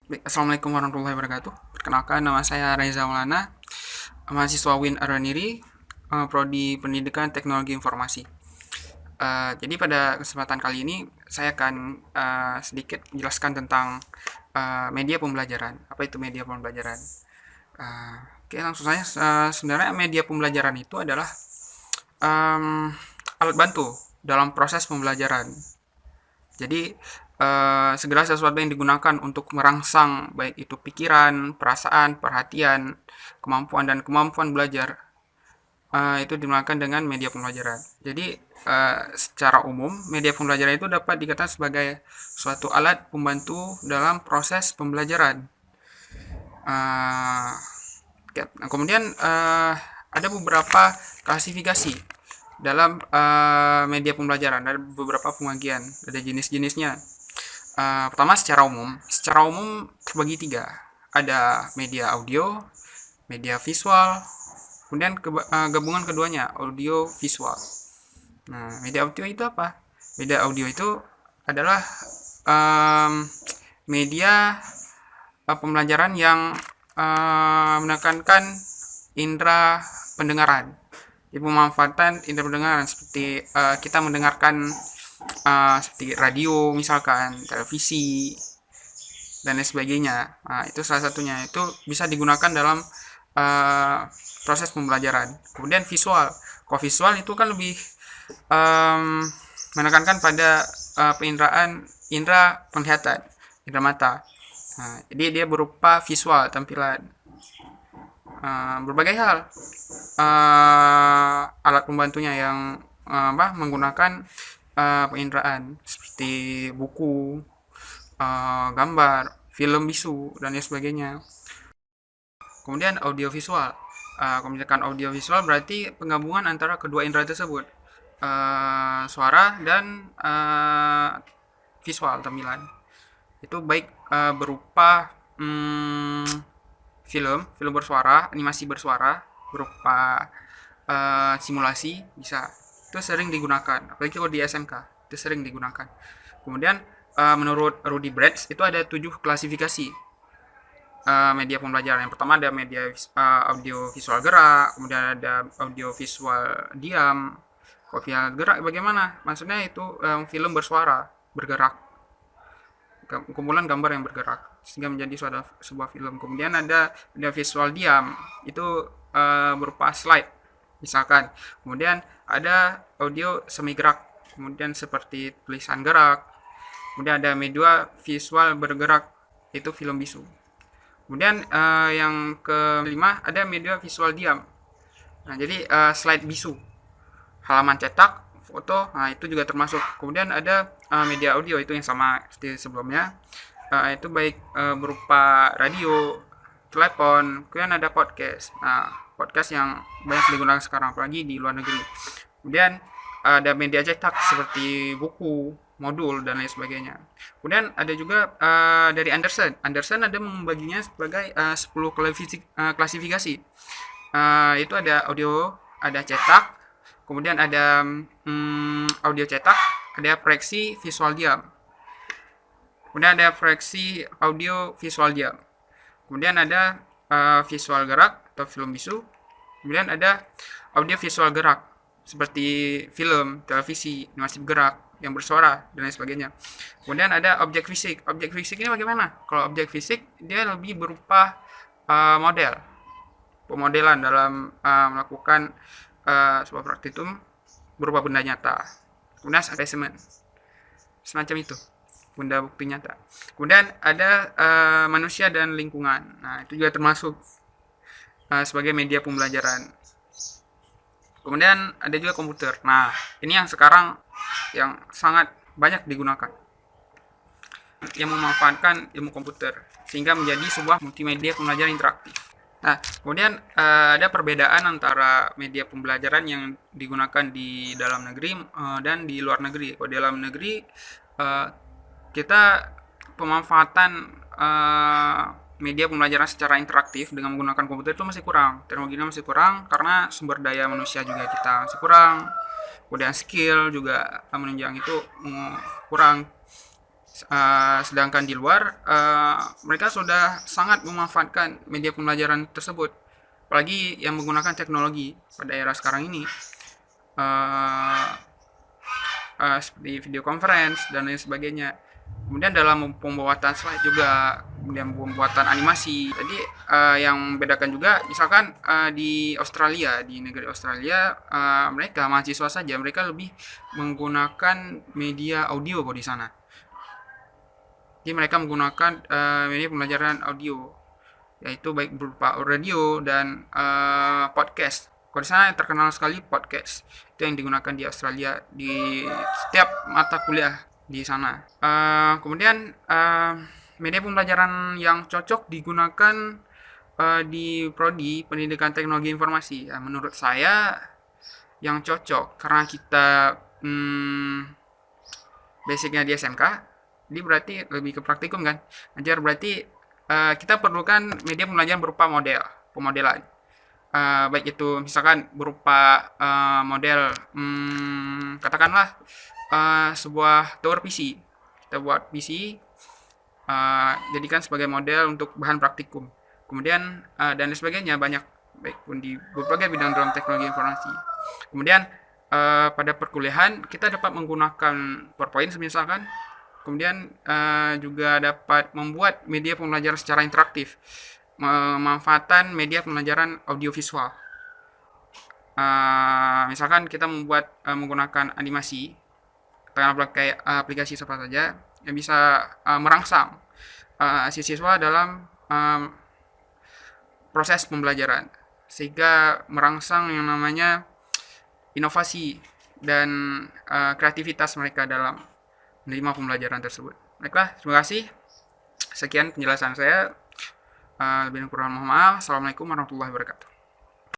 Baik, Assalamualaikum warahmatullahi wabarakatuh. Perkenalkan, nama saya Reza Maulana, mahasiswa Win Araniri, Prodi Pendidikan Teknologi Informasi. Jadi pada kesempatan kali ini saya akan sedikit menjelaskan tentang media pembelajaran. Apa itu media pembelajaran? Uh, Oke, langsung saja. Sebenarnya media pembelajaran itu adalah um, alat bantu dalam proses pembelajaran. Jadi segala sesuatu yang digunakan untuk merangsang baik itu pikiran, perasaan, perhatian, kemampuan dan kemampuan belajar itu digunakan dengan media pembelajaran. Jadi secara umum media pembelajaran itu dapat dikatakan sebagai suatu alat pembantu dalam proses pembelajaran. Uh, Kemudian ada beberapa klasifikasi dalam media pembelajaran, ada beberapa pembagian, ada jenis-jenisnya. Pertama secara umum terbagi tiga. Ada media audio, media visual, kemudian gabungan keduanya audio visual. Nah, media audio itu apa? Media audio itu adalah um, media pembelajaran yang menekankan indera pendengaran. Jadi pemanfaatan indera pendengaran seperti kita mendengarkan seperti radio misalkan, televisi dan lain sebagainya. Nah, itu salah satunya. Itu bisa digunakan dalam uh, proses pembelajaran. Kemudian visual. Kalau visual itu kan lebih um, menekankan pada penginderaan indera penglihatan, indera mata. Nah, jadi dia berupa visual tampilan berbagai hal alat pembantunya yang menggunakan penginderaan seperti buku, gambar, film bisu dan lain sebagainya. Kemudian audiovisual. Kemudian audiovisual berarti penggabungan antara kedua indera tersebut, suara dan visual tampilan. Itu baik berupa film bersuara, animasi bersuara, berupa simulasi bisa. Itu sering digunakan, apalagi kalau di SMK itu sering digunakan. Kemudian menurut Rudy Bretz itu ada 7 klasifikasi media pembelajaran. Yang pertama ada media audio visual gerak, kemudian ada audio visual diam. Kalau visual gerak bagaimana? Maksudnya itu film bersuara, bergerak, kumpulan gambar yang bergerak sehingga menjadi sebuah film. Kemudian ada visual diam, itu berupa slide misalkan. Kemudian ada audio semi gerak, kemudian seperti tulisan gerak. Kemudian ada media visual bergerak, itu film bisu. Kemudian yang kelima ada media visual diam. Nah, jadi slide bisu, halaman cetak, foto, nah itu juga termasuk. Kemudian ada media audio, itu yang sama seperti sebelumnya. Itu baik berupa radio, telepon, kemudian ada podcast. Nah, podcast yang banyak digunakan sekarang apalagi di luar negeri. Kemudian ada media cetak seperti buku, modul dan lain sebagainya. Kemudian ada juga dari Anderson. Anderson ada membaginya sebagai 10 klasifikasi. Itu ada audio, ada cetak, kemudian ada audio cetak, ada proyeksi visual diam. Kemudian ada proyeksi audio visual diam. Kemudian ada visual gerak atau film bisu. Kemudian ada audio visual gerak seperti film, televisi, animasi bergerak, yang bersuara dan lain sebagainya. Kemudian ada objek fisik. Objek fisik ini bagaimana? Kalau objek fisik dia lebih berupa model, pemodelan dalam melakukan sebuah praktikum berupa benda nyata. Kemudian spesimen, semacam itu, benda bukti nyata. Kemudian ada manusia dan lingkungan. Nah, itu juga termasuk sebagai media pembelajaran. Kemudian ada juga komputer. Nah, ini yang sekarang yang sangat banyak digunakan, yang memanfaatkan ilmu komputer sehingga menjadi sebuah multimedia pembelajaran interaktif. Nah, kemudian ada perbedaan antara media pembelajaran yang digunakan di dalam negeri dan di luar negeri. Kalau di dalam negeri kita pemanfaatan media pembelajaran secara interaktif dengan menggunakan komputer itu masih kurang. Teknologinya masih kurang karena sumber daya manusia juga kita masih kurang. Kemudian skill juga menunjang itu kurang. Sedangkan di luar mereka sudah sangat memanfaatkan media pembelajaran tersebut, apalagi yang menggunakan teknologi pada era sekarang ini, uh, seperti video conference dan lain sebagainya. Kemudian dalam pembuatan slide juga, kemudian pembuatan animasi. Jadi yang membedakan juga, misalkan di Australia, di negeri Australia, mereka mahasiswa saja mereka lebih menggunakan media audio kok di sana. Jadi mereka menggunakan media pembelajaran audio, yaitu baik berupa radio dan podcast. Kalau di sana yang terkenal sekali podcast, itu yang digunakan di Australia di setiap mata kuliah di sana. Kemudian media pembelajaran yang cocok digunakan di prodi pendidikan teknologi informasi, ya, menurut saya yang cocok karena kita basicnya di SMK, jadi berarti lebih ke praktikum kan. Ajar berarti kita perlukan media pembelajaran berupa pemodelan. Baik itu misalkan berupa model, katakanlah sebuah tower PC. Kita buat PC, jadikan sebagai model untuk bahan praktikum. Kemudian dan sebagainya banyak, baik pun di berbagai bidang dalam teknologi informasi. Kemudian pada perkuliahan kita dapat menggunakan PowerPoint misalkan. Kemudian juga dapat membuat media pembelajaran secara interaktif, memanfaatkan media pembelajaran audiovisual. Misalkan kita membuat menggunakan animasi, katakanlah kayak aplikasi apa saja yang bisa merangsang siswa dalam proses pembelajaran, sehingga merangsang yang namanya inovasi dan kreativitas mereka dalam menerima pembelajaran tersebut. Baiklah, terima kasih. Sekian penjelasan saya. Lebih kurang mohon maaf. Assalamualaikum warahmatullahi wabarakatuh.